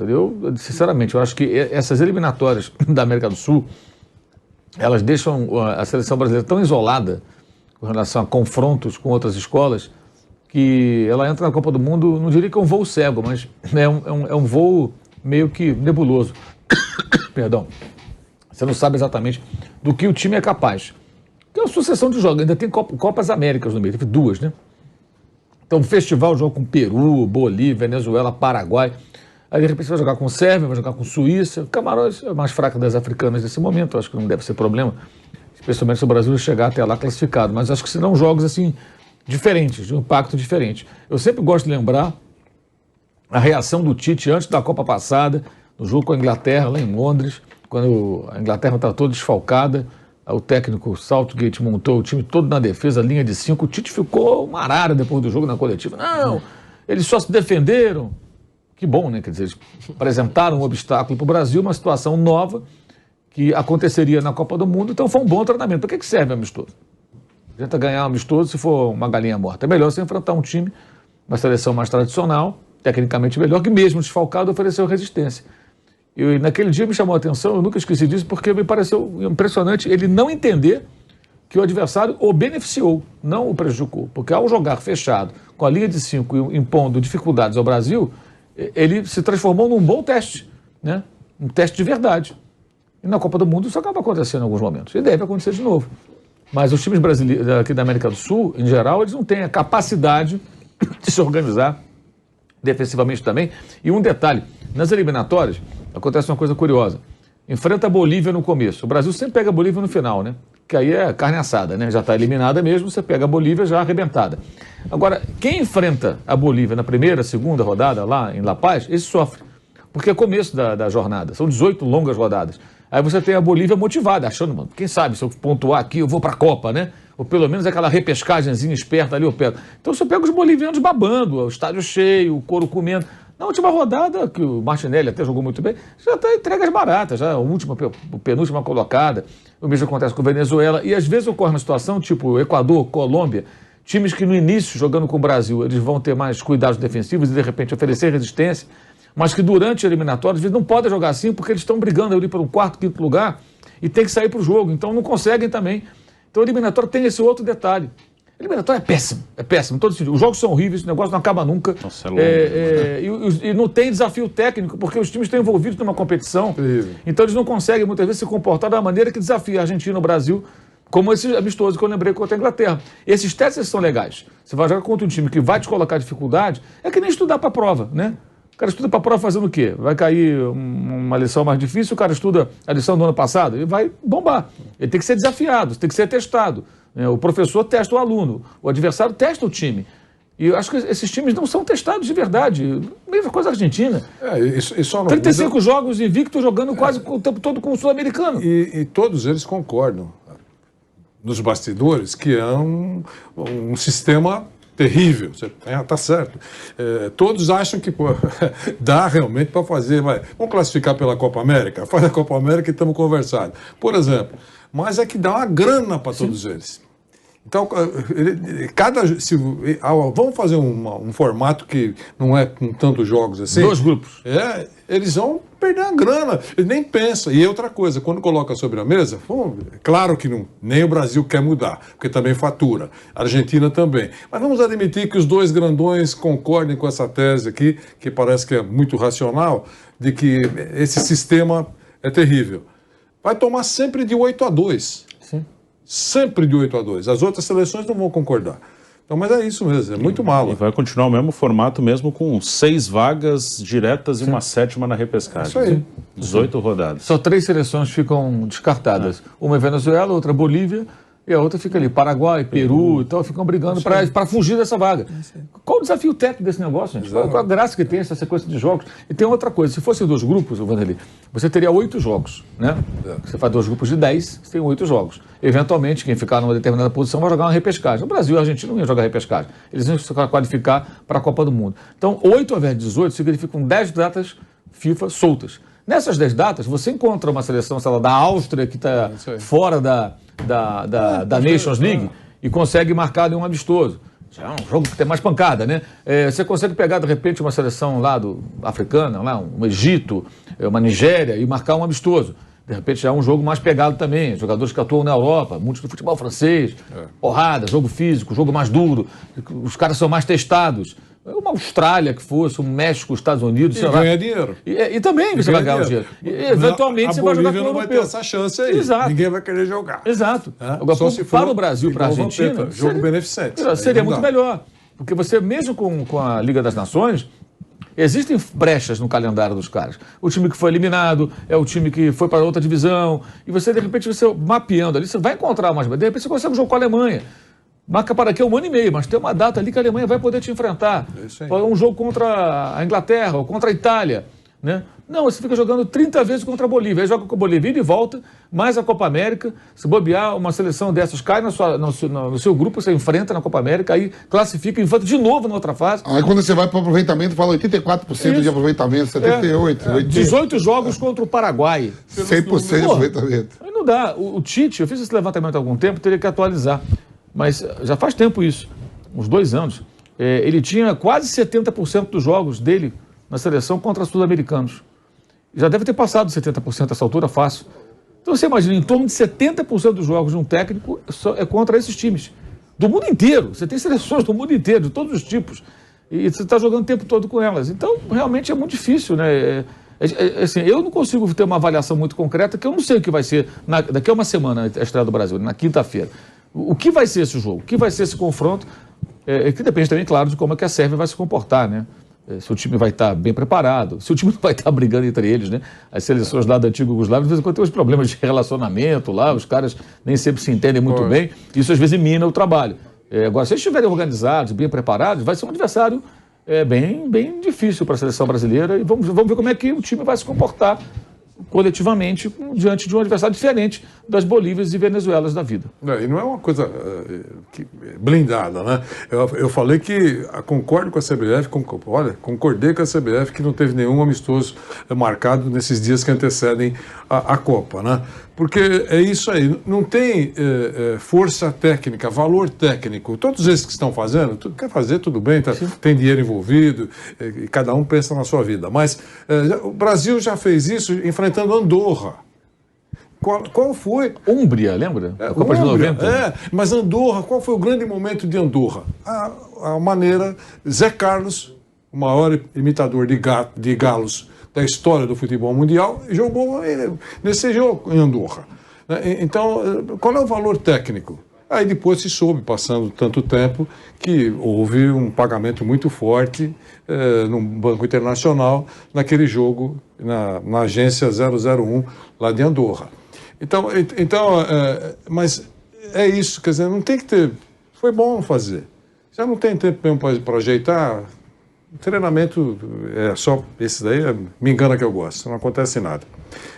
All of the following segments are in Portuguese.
Eu, sinceramente, eu acho que essas eliminatórias da América do Sul, elas deixam a seleção brasileira tão isolada com relação a confrontos com outras escolas, que ela entra na Copa do Mundo, não diria que é um voo cego, mas é um voo meio que nebuloso. Perdão. Você não sabe exatamente do que o time é capaz. Tem uma sucessão de jogos, ainda tem Copas Américas no meio, teve duas, né? Então, festival, jogo com Peru, Bolívia, Venezuela, Paraguai. Aí, de repente, você vai jogar com Sérvia, vai jogar com Suíça. Camarões é a mais fraca das africanas nesse momento, acho que não deve ser problema, especialmente se o Brasil chegar até lá classificado. Mas acho que serão jogos, assim, diferentes, de um impacto diferente. Eu sempre gosto de lembrar a reação do Tite antes da Copa passada, no jogo com a Inglaterra, lá em Londres, quando a Inglaterra estava toda desfalcada, o técnico Southgate montou o time todo na defesa, linha de 5, o Tite ficou uma arara depois do jogo na coletiva. Não, eles só se defenderam. Que bom, né? Quer dizer, eles apresentaram um obstáculo para o Brasil, uma situação nova que aconteceria na Copa do Mundo, então foi um bom treinamento. Para que serve amistoso? Tenta ganhar um amistoso se for uma galinha morta. É melhor você enfrentar um time, uma seleção mais tradicional, tecnicamente melhor, que mesmo desfalcado ofereceu resistência. E naquele dia me chamou a atenção, eu nunca esqueci disso, porque me pareceu impressionante ele não entender que o adversário o beneficiou, não o prejudicou. Porque ao jogar fechado, com a linha de 5 impondo dificuldades ao Brasil, ele se transformou num bom teste, né? Um teste de verdade. E na Copa do Mundo isso acaba acontecendo em alguns momentos. E deve acontecer de novo. Mas os times brasileiros aqui da América do Sul, em geral, eles não têm a capacidade de se organizar defensivamente também. E um detalhe, nas eliminatórias, acontece uma coisa curiosa. Enfrenta a Bolívia no começo. O Brasil sempre pega a Bolívia no final, né? Que aí é carne assada, né? Já está eliminada mesmo, você pega a Bolívia já arrebentada. Agora, quem enfrenta a Bolívia na primeira, segunda rodada lá em La Paz, esse sofre. Porque é começo da jornada, são 18 longas rodadas. Aí você tem a Bolívia motivada, achando, mano, quem sabe, se eu pontuar aqui, eu vou para a Copa, né? Ou pelo menos aquela repescagemzinha esperta ali eu pego. Então você pega os bolivianos babando, o estádio cheio, o couro comendo. Na última rodada, que o Martinelli até jogou muito bem, já está entregue as baratas, já a última, penúltima colocada. O mesmo acontece com a Venezuela. E às vezes ocorre uma situação tipo Equador, Colômbia, times que no início, jogando com o Brasil, eles vão ter mais cuidados defensivos e de repente oferecer resistência, mas que durante a eliminatória, às vezes não podem jogar assim porque eles estão brigando ali pelo quarto, quinto lugar e tem que sair para o jogo, então não conseguem também. Então a eliminatória tem esse outro detalhe. A eliminatória é péssimo. Todos os jogos são horríveis, o negócio não acaba nunca. Nossa, é longo, e não tem desafio técnico, porque os times estão envolvidos numa competição. Então eles não conseguem muitas vezes se comportar da maneira que desafia a Argentina e o Brasil, como esse amistoso que eu lembrei contra a Inglaterra. Esses testes são legais. Você vai jogar contra um time que vai te colocar dificuldade, é que nem estudar para a prova, né? O cara estuda para a prova fazendo o quê? Vai cair uma lição mais difícil, o cara estuda a lição do ano passado e vai bombar. Ele tem que ser desafiado, tem que ser testado. O professor testa o aluno, o adversário testa o time. E eu acho que esses times não são testados de verdade. Mesma coisa a Argentina. Isso 35 jogos invictos jogando quase o tempo todo com o sul-americano. E todos eles concordam, nos bastidores, que é um sistema terrível. Tá certo. Todos acham que dá realmente para fazer. Vamos classificar pela Copa América? Faz a Copa América e estamos conversando. Por exemplo. Mas é que dá uma grana para todos eles. Então, vamos fazer um formato que não é com tantos jogos assim. 2 grupos. Eles vão perder a grana. Eles nem pensam. E outra coisa, quando coloca sobre a mesa, claro que nem o Brasil quer mudar, porque também fatura. A Argentina também. Mas vamos admitir que os dois grandões concordem com essa tese aqui, que parece que é muito racional, de que esse sistema é terrível. Vai tomar sempre de 8-2. Sim. Sempre de 8-2. As outras seleções não vão concordar. Então, mas é isso mesmo, é muito malo. E vai continuar o mesmo formato mesmo com 6 vagas diretas e uma 7ª na repescagem. Isso aí. 18 rodadas. Só 3 seleções ficam descartadas. Uma é Venezuela, outra é Bolívia, e a outra fica ali, Paraguai, Peru e tal, ficam brigando para fugir dessa vaga. Qual o desafio técnico desse negócio, gente? Qual a graça que tem essa sequência de jogos? E tem outra coisa, se fossem 2 grupos, Vanderlei, você teria 8 jogos, né? Você faz 2 grupos de 10, você tem 8 jogos. Eventualmente, quem ficar numa determinada posição vai jogar uma repescagem. O Brasil e a Argentina não iam jogar repescagem. Eles iam se qualificar para a Copa do Mundo. Então, 8 ao invés de 18 significam 10 datas FIFA soltas. Nessas 10 datas, você encontra uma seleção, sei lá, da Áustria, que está fora da Nations League, e consegue marcar um amistoso. Já é um jogo que tem mais pancada, né? Você consegue pegar, de repente, uma seleção lá africana, lá, um Egito, uma Nigéria, e marcar um amistoso. De repente já é um jogo mais pegado também. Jogadores que atuam na Europa, muitos do futebol francês, porrada, jogo físico, jogo mais duro. Os caras são mais testados. Uma Austrália que fosse, um México, os Estados Unidos, sei lá. Ganha dinheiro. E também você vai ganhar o dinheiro. E, eventualmente você vai jogar com o não vai ter essa chance aí. Exato. Ninguém vai querer jogar. Exato. Agora, só se for para o Brasil, para a Argentina, Vampeta, jogo beneficente. Seria muito melhor. Porque você, mesmo com a Liga das Nações, existem brechas no calendário dos caras. O time que foi eliminado é o time que foi para outra divisão. E você, de repente, você mapeando ali, você vai encontrar mais. De repente, você consegue um jogo com a Alemanha. Marca para daqui a 1 ano e meio, mas tem uma data ali que a Alemanha vai poder te enfrentar. Um jogo contra a Inglaterra ou contra a Itália. Né? Não, você fica jogando 30 vezes contra a Bolívia. Aí joga com a Bolívia e volta, mais a Copa América. Se bobear, uma seleção dessas cai no seu grupo, você enfrenta na Copa América, aí classifica e enfrenta de novo na outra fase. Aí quando você vai para o aproveitamento, fala 84% de aproveitamento, 78%. 18 jogos contra o Paraguai. 100% de aproveitamento. Aí não dá. O Tite, eu fiz esse levantamento há algum tempo, teria que atualizar. Mas já faz tempo isso, uns 2 anos. Ele tinha quase 70% dos jogos dele na seleção contra sul-americanos. Já deve ter passado 70% essa altura, fácil. Então você imagina, em torno de 70% dos jogos de um técnico é contra esses times. Do mundo inteiro. Você tem seleções do mundo inteiro, de todos os tipos. E você está jogando o tempo todo com elas. Então, realmente é muito difícil, né? Assim, eu não consigo ter uma avaliação muito concreta, que eu não sei o que vai ser daqui a uma semana a estreia do Brasil, na quinta-feira. O que vai ser esse jogo? O que vai ser esse confronto? Que depende também, claro, de como é que a Sérvia vai se comportar, né? Se o time vai estar bem preparado, se o time não vai estar brigando entre eles, né? As seleções lá da antiga Iugoslávia, de vez em quando tem uns problemas de relacionamento lá, os caras nem sempre se entendem muito bem, isso às vezes mina o trabalho. Agora, se eles estiverem organizados, bem preparados, vai ser um adversário bem difícil para a seleção brasileira e vamos ver como é que o time vai se comportar coletivamente diante de um adversário diferente das Bolívias e Venezuelas da vida. E não é uma coisa blindada, né? Eu falei que concordo com a CBF, concordei com a CBF que não teve nenhum amistoso marcado nesses dias que antecedem a Copa, né? Porque é isso aí, não tem força técnica, valor técnico. Todos esses que estão fazendo, quer fazer, tudo bem, tem dinheiro envolvido, e cada um pensa na sua vida. Mas o Brasil já fez isso enfrentando Andorra. Qual foi? Úmbria, lembra? A Copa de 90. Mas Andorra, qual foi o grande momento de Andorra? A maneira, Zé Carlos, o maior imitador de galos da história do futebol mundial, jogou nesse jogo em Andorra. Então, qual é o valor técnico? Aí depois se soube, passando tanto tempo, que houve um pagamento muito forte num banco internacional naquele jogo, na agência 001 lá de Andorra. Então, mas é isso, quer dizer, não tem que ter... Foi bom fazer. Já não tem tempo mesmo para ajeitar... O treinamento é só esse daí, me engana que eu gosto, não acontece nada.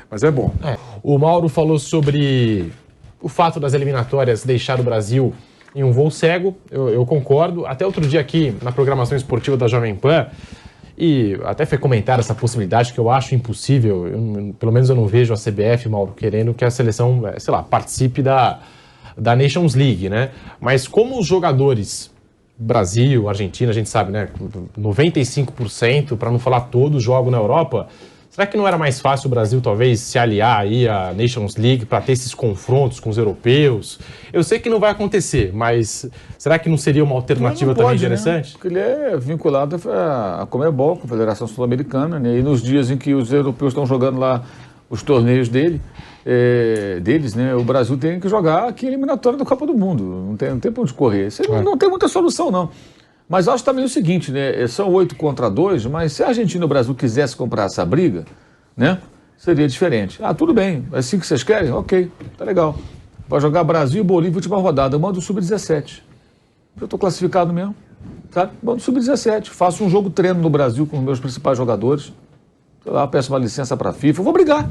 Mas é bom. O Mauro falou sobre o fato das eliminatórias deixar o Brasil em um voo cego, eu concordo. Até outro dia aqui na programação esportiva da Jovem Pan, e até foi comentar essa possibilidade que eu acho impossível, pelo menos eu não vejo a CBF, Mauro, querendo que a seleção, sei lá, participe da Nations League, né? Mas como os jogadores... Brasil, Argentina, a gente sabe, né? 95%, para não falar todos, jogam na Europa. Será que não era mais fácil o Brasil, talvez, se aliar aí à Nations League para ter esses confrontos com os europeus? Eu sei que não vai acontecer, mas será que não seria uma alternativa também interessante? Né? Porque ele é vinculado à Conmebol, Confederação Sul-Americana, né? E nos dias em que os europeus estão jogando lá os torneios deles, né? O Brasil tem que jogar aqui a eliminatória da Copa do Mundo. Não tem para onde correr. Isso não tem muita solução, não. Mas eu acho também o seguinte, né? São 8 contra 2, mas se a Argentina e o Brasil quisessem comprar essa briga, né? Seria diferente. Tudo bem, é assim que vocês querem? Ok, tá legal. Vai jogar Brasil e Bolívia última rodada. Eu mando o Sub-17. Eu estou classificado mesmo. Tá? Mando o Sub-17. Faço um jogo treino no Brasil com os meus principais jogadores. Sei lá, peço uma licença para a FIFA. Eu vou brigar.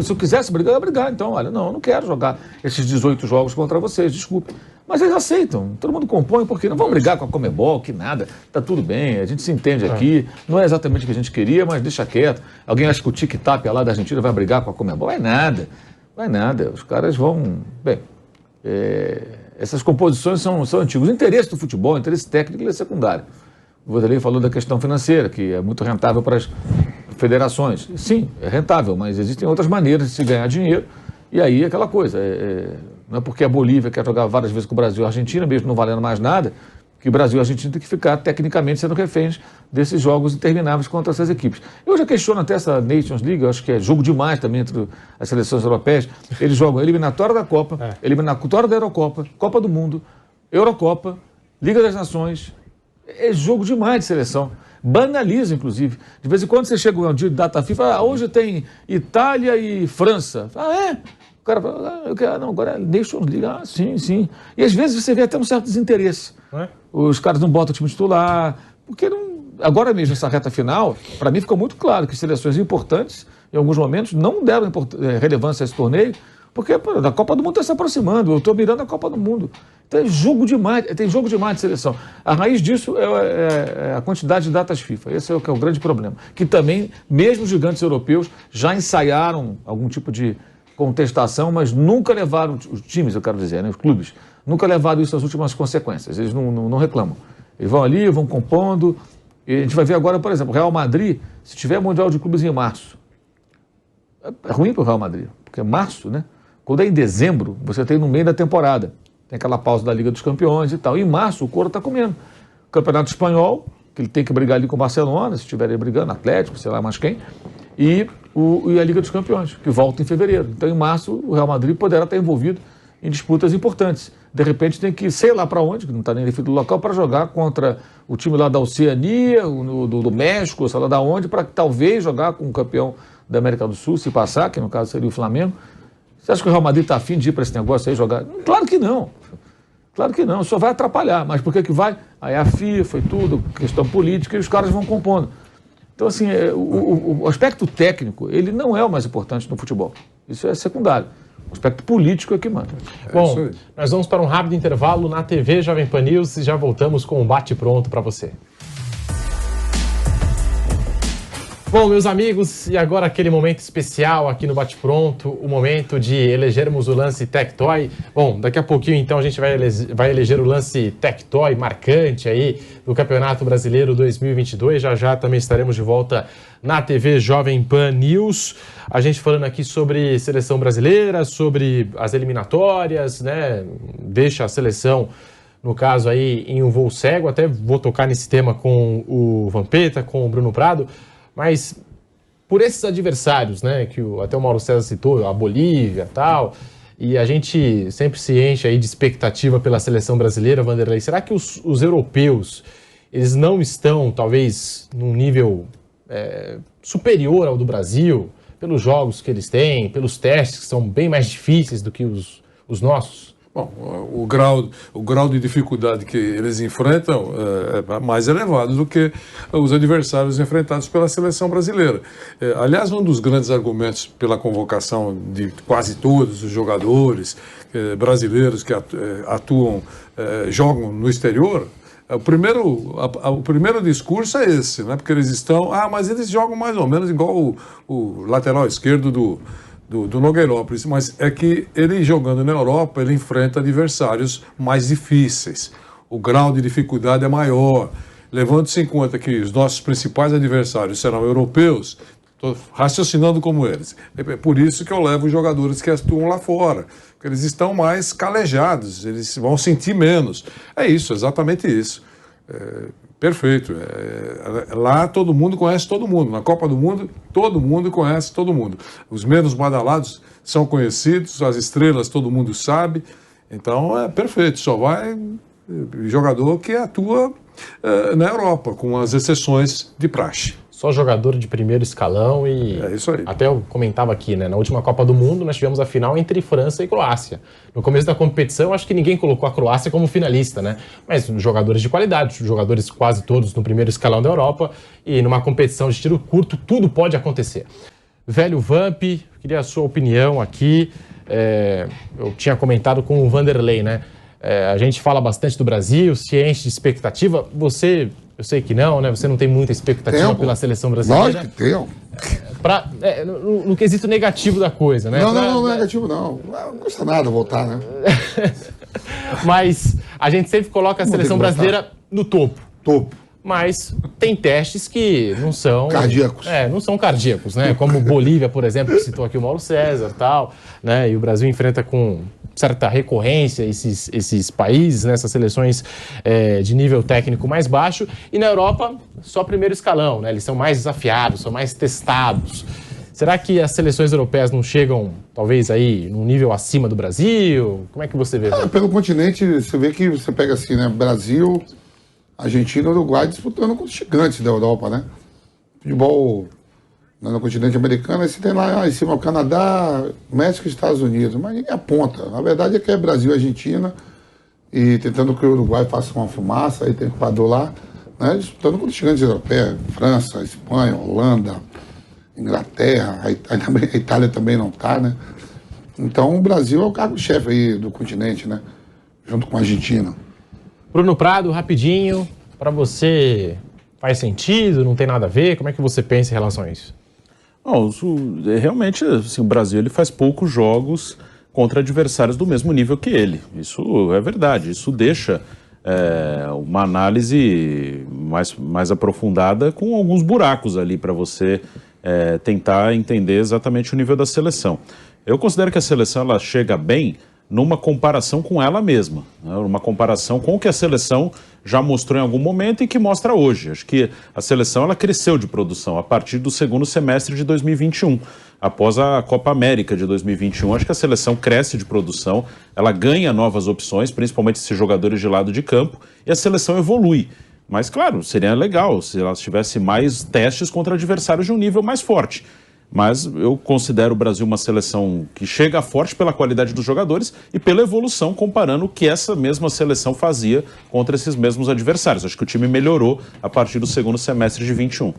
Se eu quisesse brigar, eu ia brigar. Então, olha, não quero jogar esses 18 jogos contra vocês, desculpe. Mas eles aceitam, todo mundo compõe, porque não vão brigar com a Conmebol, que nada, tá tudo bem, a gente se entende aqui, não é exatamente o que a gente queria, mas deixa quieto. Alguém acha que o tic-tac lá da Argentina vai brigar com a Conmebol? Vai nada, os caras vão... Bem, essas composições são antigas. O interesse do futebol, o interesse técnico, ele é secundário. O Vanderlei falou da questão financeira, que é muito rentável para as federações. Sim, é rentável, mas existem outras maneiras de se ganhar dinheiro. E aí aquela coisa, não é porque a Bolívia quer jogar várias vezes com o Brasil e a Argentina, mesmo não valendo mais nada, que o Brasil e a Argentina tem que ficar tecnicamente sendo reféns desses jogos intermináveis contra essas equipes. Eu já questiono até essa Nations League, eu acho que é jogo demais também entre as seleções europeias. Eles jogam eliminatória da Copa, eliminatória da Eurocopa, Copa do Mundo, Eurocopa, Liga das Nações. É jogo demais de seleção. Banaliza, inclusive. De vez em quando você chega um dia de data FIFA, hoje tem Itália e França. É? O cara fala, não, agora é Nations League. Sim. E às vezes você vê até um certo desinteresse. Os caras não botam o time titular, porque não... Agora mesmo, essa reta final, para mim ficou muito claro que seleções importantes, em alguns momentos, não deram relevância a esse torneio, porque a Copa do Mundo está se aproximando, eu estou mirando a Copa do Mundo. Então tem jogo demais de seleção. A raiz disso é a quantidade de datas FIFA. Esse é o grande problema. Que também, mesmo os gigantes europeus, já ensaiaram algum tipo de contestação, mas nunca levaram, os times, eu quero dizer, né, os clubes, nunca levaram isso às últimas consequências. Eles não reclamam. Eles vão ali, vão compondo. E a gente vai ver agora, por exemplo, o Real Madrid, se tiver Mundial de Clubes em março, é ruim para o Real Madrid, porque é março, né? Quando é em dezembro, você tem no meio da temporada. Tem aquela pausa da Liga dos Campeões e tal. Em março, o couro está comendo. O Campeonato Espanhol, que ele tem que brigar ali com o Barcelona, se estiverem brigando, Atlético, sei lá mais quem, e a Liga dos Campeões, que volta em fevereiro. Então, em março, o Real Madrid poderá estar envolvido em disputas importantes. De repente, tem que ir, sei lá para onde, que não está nem definido o local, para jogar contra o time lá da Oceania, do México, sei lá da onde, para talvez jogar com o campeão da América do Sul, se passar, que no caso seria o Flamengo. Você acha que o Real Madrid está afim de ir para esse negócio aí jogar? Claro que não. Claro que não. Só vai atrapalhar. Mas por que vai? Aí a FIFA e tudo, questão política, e os caras vão compondo. Então, assim, o aspecto técnico, ele não é o mais importante no futebol. Isso é secundário. O aspecto político é que manda. Bom, nós vamos para um rápido intervalo na TV Jovem Pan News e já voltamos com um bate-pronto para você. Bom, meus amigos, e agora aquele momento especial aqui no Bate-Pronto, o momento de elegermos o lance Tectoy. Bom, daqui a pouquinho, então, a gente vai eleger o lance Tectoy marcante aí do Campeonato Brasileiro 2022. Já também estaremos de volta na TV Jovem Pan News. A gente falando aqui sobre seleção brasileira, sobre as eliminatórias, né? Deixa a seleção, no caso aí, em um voo cego. Até vou tocar nesse tema com o Vampeta, com o Bruno Prado. Mas por esses adversários, né, que até o Mauro César citou, a Bolívia e tal, e a gente sempre se enche aí de expectativa pela seleção brasileira, Vanderlei, será que os europeus, eles não estão, talvez, num nível superior ao do Brasil, pelos jogos que eles têm, pelos testes que são bem mais difíceis do que os nossos? Bom, o grau de dificuldade que eles enfrentam é mais elevado do que os adversários enfrentados pela seleção brasileira. Aliás, um dos grandes argumentos pela convocação de quase todos os jogadores brasileiros que jogam no exterior, o primeiro discurso é esse, né? Porque eles estão... mas eles jogam mais ou menos igual o lateral esquerdo do Nogueirópolis, mas é que ele jogando na Europa, ele enfrenta adversários mais difíceis. O grau de dificuldade é maior. Levando-se em conta que os nossos principais adversários serão europeus, estou raciocinando como eles. É por isso que eu levo os jogadores que atuam lá fora, porque eles estão mais calejados, eles vão sentir menos. É isso, exatamente isso. Perfeito. Lá todo mundo conhece todo mundo. Na Copa do Mundo, todo mundo conhece todo mundo. Os menos badalados são conhecidos, as estrelas todo mundo sabe. Então é perfeito. Só vai jogador que atua na Europa, com as exceções de praxe. Só jogador de primeiro escalão e... É isso aí. Até eu comentava aqui, né? Na última Copa do Mundo, nós tivemos a final entre França e Croácia. No começo da competição, acho que ninguém colocou a Croácia como finalista, né? Mas jogadores de qualidade, jogadores quase todos no primeiro escalão da Europa. E numa competição de tiro curto, tudo pode acontecer. Velho Vamp, queria a sua opinião aqui. Eu tinha comentado com o Vanderlei, né? A gente fala bastante do Brasil, se enche de expectativa. Você... Eu sei que não, né? Você não tem muita expectativa pela seleção brasileira. Lógico que tem. No quesito negativo da coisa, né? Não é negativo, não. Não custa nada voltar, né? Mas a gente sempre coloca a seleção brasileira no topo. Topo. Mas tem testes que não são... Cardíacos. Não são cardíacos, né? Como Bolívia, por exemplo, que citou aqui o Mauro César e tal, né? E o Brasil enfrenta com certa recorrência esses países, né? Essas seleções de nível técnico mais baixo. E na Europa, só primeiro escalão, né? Eles são mais desafiados, são mais testados. Será que as seleções europeias não chegam, talvez, aí, num nível acima do Brasil? Como é que você vê? Pelo continente, você vê que você pega assim, né? Brasil, Argentina e Uruguai disputando com os gigantes da Europa, né? Futebol no continente americano, aí você tem lá em cima o Canadá, México e Estados Unidos, mas ninguém aponta. Na verdade é que é Brasil e Argentina, e tentando que o Uruguai faça uma fumaça, aí tem o Equador lá, né? Disputando com os gigantes europeus, França, Espanha, Holanda, Inglaterra, a Itália também não está, né? Então o Brasil é o cargo-chefe aí do continente, né? Junto com a Argentina. Bruno Prado, rapidinho, para você faz sentido, não tem nada a ver? Como é que você pensa em relação a isso? Realmente, assim, o Brasil ele faz poucos jogos contra adversários do mesmo nível que ele. Isso é verdade, isso deixa uma análise mais aprofundada com alguns buracos ali para você tentar entender exatamente o nível da seleção. Eu considero que a seleção ela chega bem numa comparação com ela mesma, né? Uma comparação com o que a seleção já mostrou em algum momento e que mostra hoje. Acho que a seleção ela cresceu de produção a partir do segundo semestre de 2021. Após a Copa América de 2021, acho que a seleção cresce de produção, ela ganha novas opções, principalmente esses jogadores de lado de campo, e a seleção evolui. Mas, claro, seria legal se ela tivesse mais testes contra adversários de um nível mais forte. Mas eu considero o Brasil uma seleção que chega forte pela qualidade dos jogadores e pela evolução, comparando o que essa mesma seleção fazia contra esses mesmos adversários. Acho que o time melhorou a partir do segundo semestre de 21.